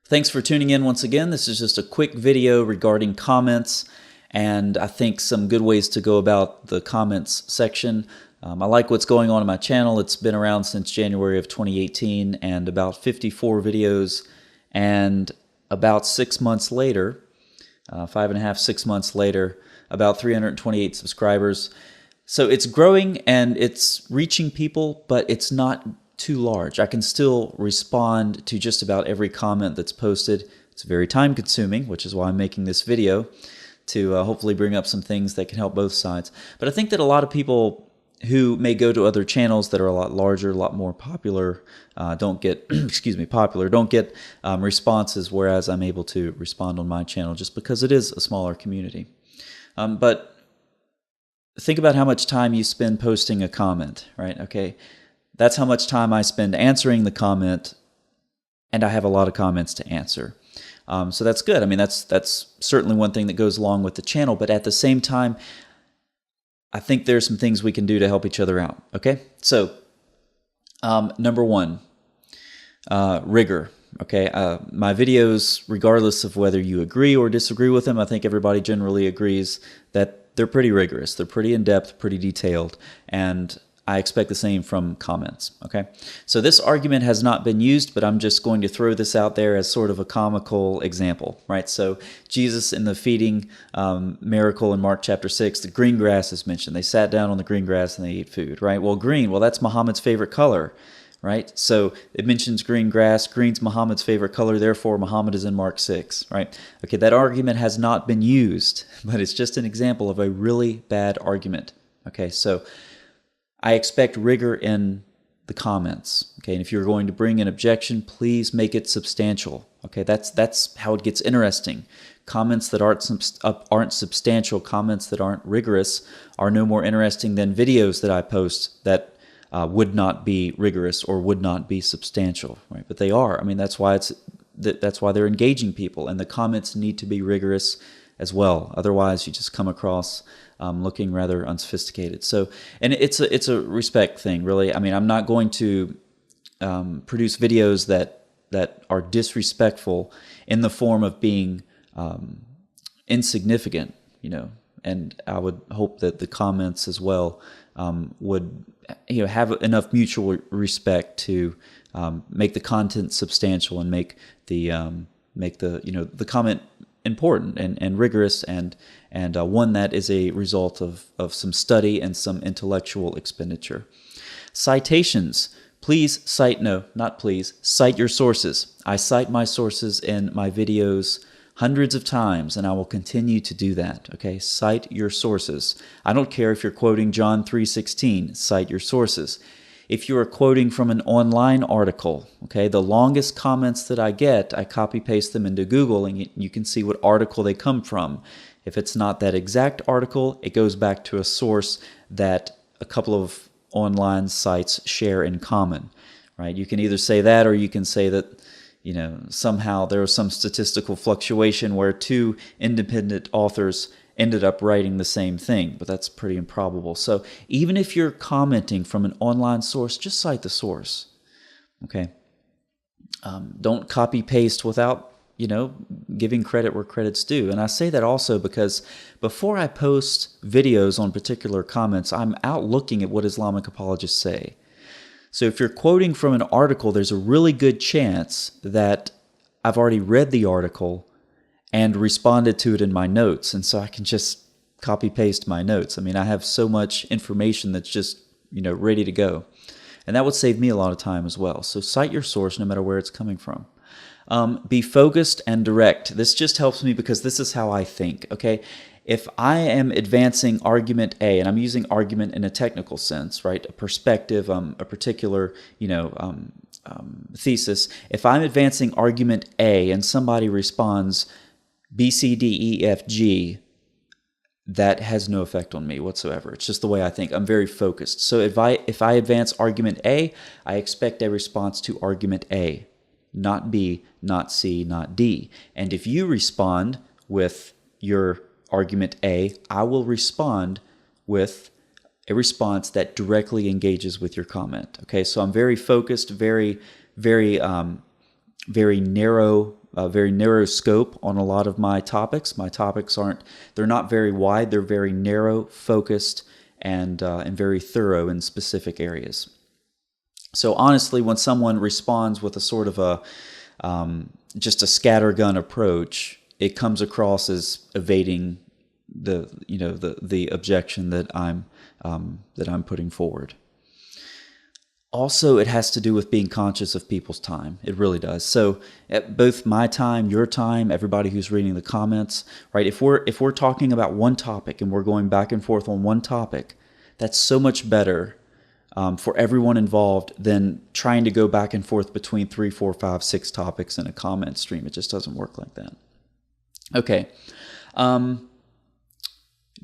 Thanks for tuning in once again. This is just a quick video regarding comments and I think some good ways to go about the comments section. I like what's going on in my channel. It's been around since January of 2018 and about 54 videos, and about 6 months later, 5.5, 6 months later, about 328 subscribers. So it's growing and it's reaching people, but it's not too large. I can still respond to just about every comment that's posted. It's very time consuming, which is why I'm making this video, to hopefully bring up some things that can help both sides. But I think that a lot of people who may go to other channels that are a lot larger, a lot more popular, don't get, don't get responses, whereas I'm able to respond on my channel just because it is a smaller community. But think about how much time you spend posting a comment, right? Okay. That's how much time I spend answering the comment, and I have a lot of comments to answer. So that's good. I mean, that's certainly one thing that goes along with the channel, but at the same time, I think there's some things we can do to help each other out, okay? So, number one, rigor, okay? My videos, regardless of whether you agree or disagree with them, I think everybody generally agrees that they're pretty rigorous, they're pretty in-depth, pretty detailed, and I expect the same from comments, okay? So this argument has not been used, but I'm just going to throw this out there as sort of a comical example, right? So Jesus in the feeding miracle in Mark chapter 6, the green grass is mentioned. They sat down on the green grass and they ate food, right? Well, green, well, that's Muhammad's favorite color, right? So it mentions green grass. Green's Muhammad's favorite color, therefore Muhammad is in Mark 6, right? Okay, that argument has not been used, but it's just an example of a really bad argument, okay? So I expect rigor in the comments, okay? And if you're going to bring an objection, please make it substantial, okay? That's how it gets interesting. Comments that aren't substantial, comments that aren't rigorous, are no more interesting than videos that I post that would not be rigorous or would not be substantial, right? But they are. I mean, that's why they're engaging people, and the comments need to be rigorous as well. Otherwise, you just come across looking rather unsophisticated. So, and it's a respect thing, really. I mean, I'm not going to produce videos that are disrespectful in the form of being insignificant, you know. And I would hope that the comments as well would, you know, have enough mutual respect to make the content substantial and make the the comment important and rigorous and one that is a result of some study and some intellectual expenditure. Citations. Please cite, no, not please, cite your sources. I cite my sources in my videos hundreds of times, and I will continue to do that, okay? Cite your sources. I don't care if you're quoting John 3:16, cite your sources. If you are quoting from an online article, okay, the longest comments that I get, I copy paste them into Google and you can see what article they come from. If it's not that exact article, it goes back to a source that a couple of online sites share in common, right? You can either say that or you can say that, you know, somehow there was some statistical fluctuation where two independent authors ended up writing the same thing, but that's pretty improbable. So even if you're commenting from an online source, just cite the source, okay? Don't copy paste without, you know, giving credit where credit's due. And I say that also because before I post videos on particular comments, I'm out looking at what Islamic apologists say. So if you're quoting from an article, there's a really good chance that I've already read the article and responded to it in my notes, and so I can just copy paste my notes. I mean, I have so much information that's just, you know, ready to go, and that would save me a lot of time as well. So cite your source no matter where it's coming from. Be focused and direct. This just helps me because this is how I think, okay? If I am advancing argument A, and I'm using argument in a technical sense, right? A perspective, a particular, you know, thesis. If I'm advancing argument A and somebody responds B, C, D, E, F, G, that has no effect on me whatsoever. It's just the way I think. I'm very focused. So if I advance argument A, I expect a response to argument A, not B, not C, not D. And if you respond with your argument A, I will respond with a response that directly engages with your comment. Okay, so I'm very focused, very narrow a very narrow scope on a lot of my topics. My topics they're not very wide. They're very narrow, focused, and very thorough in specific areas. So honestly, when someone responds with a sort of just a scattergun approach, it comes across as evading the objection that I'm putting forward. Also, it has to do with being conscious of people's time. It really does. So, both my time, your time, everybody who's reading the comments, right? If we're talking about one topic and we're going back and forth on one topic, that's so much better for everyone involved than trying to go back and forth between 3, 4, 5, 6 topics in a comment stream. It just doesn't work like that. Okay.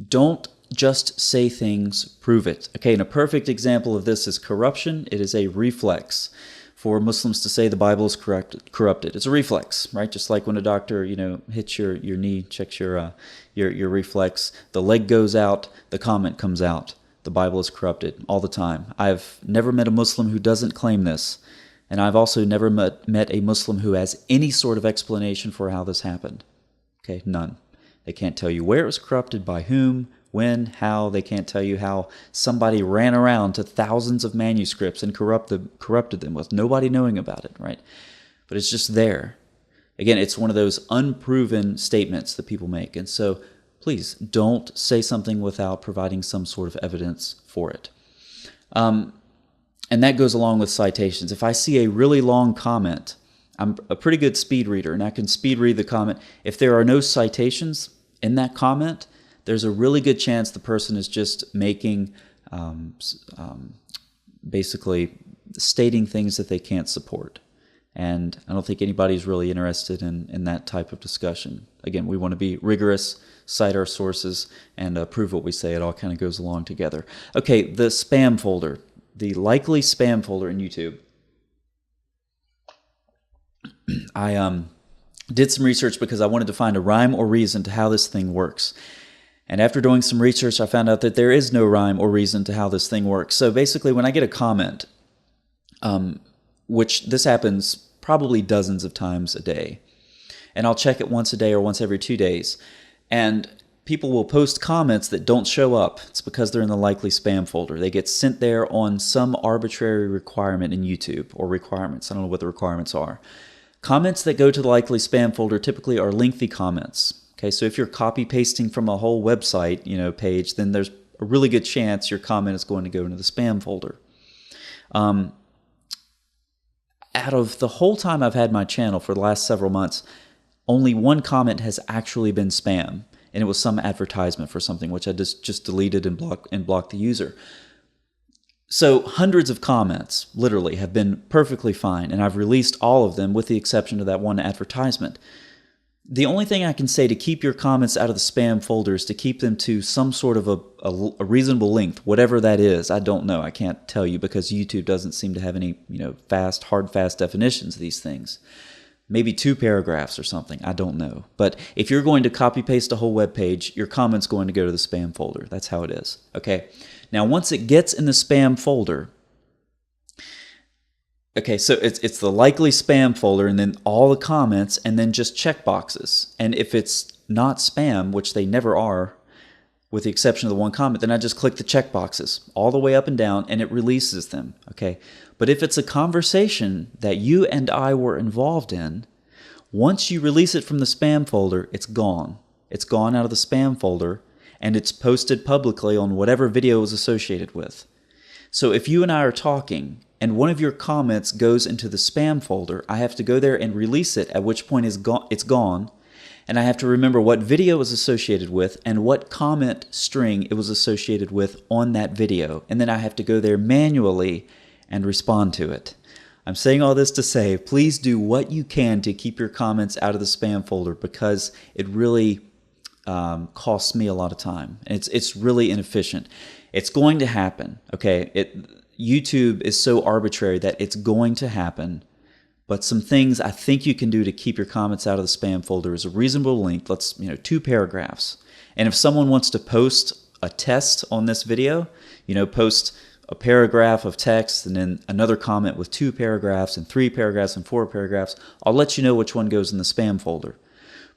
Don't just say things, prove it. Okay, and a perfect example of this is corruption. It is a reflex for Muslims to say the Bible is corrupted. It's a reflex, right? Just like when a doctor, hits your knee, checks your reflex, the leg goes out, the comment comes out. The Bible is corrupted all the time. I've never met a Muslim who doesn't claim this, and I've also never met a Muslim who has any sort of explanation for how this happened. Okay, none. They can't tell you where it was corrupted, by whom, when, how. They can't tell you how somebody ran around to thousands of manuscripts and corrupted them with nobody knowing about it, right? But it's just there. Again, it's one of those unproven statements that people make. And so please don't say something without providing some sort of evidence for it. And that goes along with citations. If I see a really long comment, I'm a pretty good speed reader, and I can speed read the comment. If there are no citations in that comment, there's a really good chance the person is just making, basically stating things that they can't support. And I don't think anybody's really interested in that type of discussion. Again, we want to be rigorous, cite our sources, and prove what we say. It all kind of goes along together. Okay, the spam folder, the likely spam folder in YouTube. I did some research because I wanted to find a rhyme or reason to how this thing works. And after doing some research, I found out that there is no rhyme or reason to how this thing works. So basically, when I get a comment, which this happens probably dozens of times a day, and I'll check it once a day or once every 2 days, and people will post comments that don't show up. It's because they're in the likely spam folder. They get sent there on some arbitrary requirement in YouTube, or requirements. I don't know what the requirements are. Comments that go to the likely spam folder typically are lengthy comments. Okay, so if you're copy pasting from a whole website, page, then there's a really good chance your comment is going to go into the spam folder. Out of the whole time I've had my channel for the last several months, only one comment has actually been spam, and it was some advertisement for something which I just deleted and blocked the user. So hundreds of comments, literally, have been perfectly fine, and I've released all of them with the exception of that one advertisement. The only thing I can say to keep your comments out of the spam folder is to keep them to some sort of a reasonable length, whatever that is. I don't know. I can't tell you because YouTube doesn't seem to have any hard, fast definitions of these things. Maybe 2 paragraphs or something. I don't know. But if you're going to copy paste a whole web page, your comment's going to go to the spam folder. That's how it is. Okay. Now, once it gets in the spam folder, okay, so it's the likely spam folder, and then all the comments, and then just checkboxes. And if it's not spam, which they never are, with the exception of the one comment, then I just click the checkboxes all the way up and down, and it releases them. Okay, but if it's a conversation that you and I were involved in, once you release it from the spam folder, it's gone. It's gone out of the spam folder, and it's posted publicly on whatever video is associated with. So if you and I are talking, and one of your comments goes into the spam folder, I have to go there and release it, at which point it's gone, and I have to remember what video it was associated with and what comment string it was associated with on that video, and then I have to go there manually and respond to it. I'm saying all this to say, please do what you can to keep your comments out of the spam folder, because it really costs me a lot of time. It's really inefficient. It's going to happen, okay? YouTube is so arbitrary that it's going to happen, but some things I think you can do to keep your comments out of the spam folder is a reasonable length. Let's, 2 paragraphs. And if someone wants to post a test on this video, post a paragraph of text and then another comment with 2 paragraphs and 3 paragraphs and 4 paragraphs, I'll let you know which one goes in the spam folder.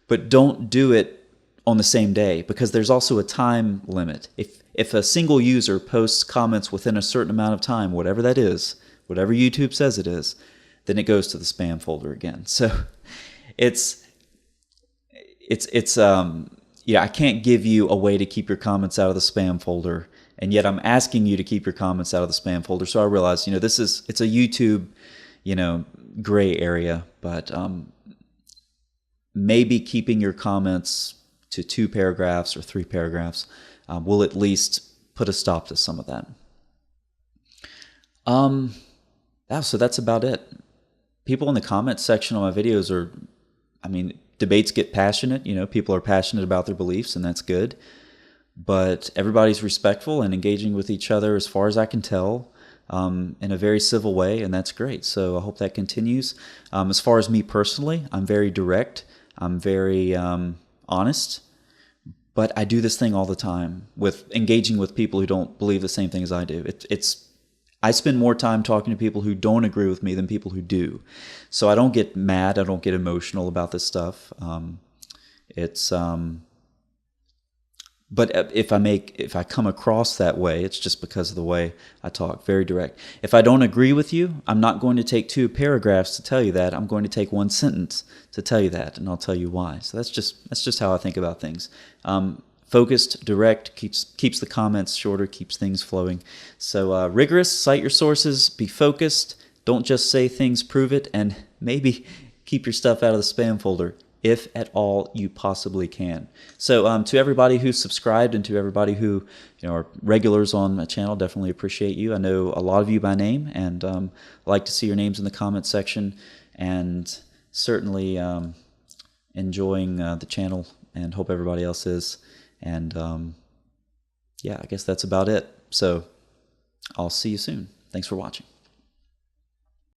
But don't do it on the same day, because there's also a time limit. If a single user posts comments within a certain amount of time, whatever that is, whatever YouTube says it is, then it goes to the spam folder again. So I can't give you a way to keep your comments out of the spam folder, and yet I'm asking you to keep your comments out of the spam folder. So I realize, it's a YouTube, gray area, but maybe keeping your comments to 2 paragraphs or 3 paragraphs will at least put a stop to some of that. So that's about it. People in the comments section on my videos debates get passionate. People are passionate about their beliefs, and that's good. But everybody's respectful and engaging with each other, as far as I can tell, in a very civil way, and that's great. So I hope that continues. As far as me personally, I'm very direct. I'm very honest. But I do this thing all the time with engaging with people who don't believe the same thing as I do. I spend more time talking to people who don't agree with me than people who do. So I don't get mad. I don't get emotional about this stuff. But if I come across that way, it's just because of the way I talk. Very direct. If I don't agree with you, I'm not going to take 2 paragraphs to tell you that. I'm going to take 1 sentence to tell you that, and I'll tell you why. So that's just how I think about things. Focused, direct, keeps the comments shorter, keeps things flowing. So rigorous, cite your sources, be focused, don't just say things, prove it, and maybe keep your stuff out of the spam folder, if at all you possibly can. So to everybody who's subscribed and to everybody who are regulars on my channel, definitely appreciate you. I know a lot of you by name, and I like to see your names in the comment section, and certainly enjoying the channel, and hope everybody else is. And I guess that's about it. So I'll see you soon. Thanks for watching.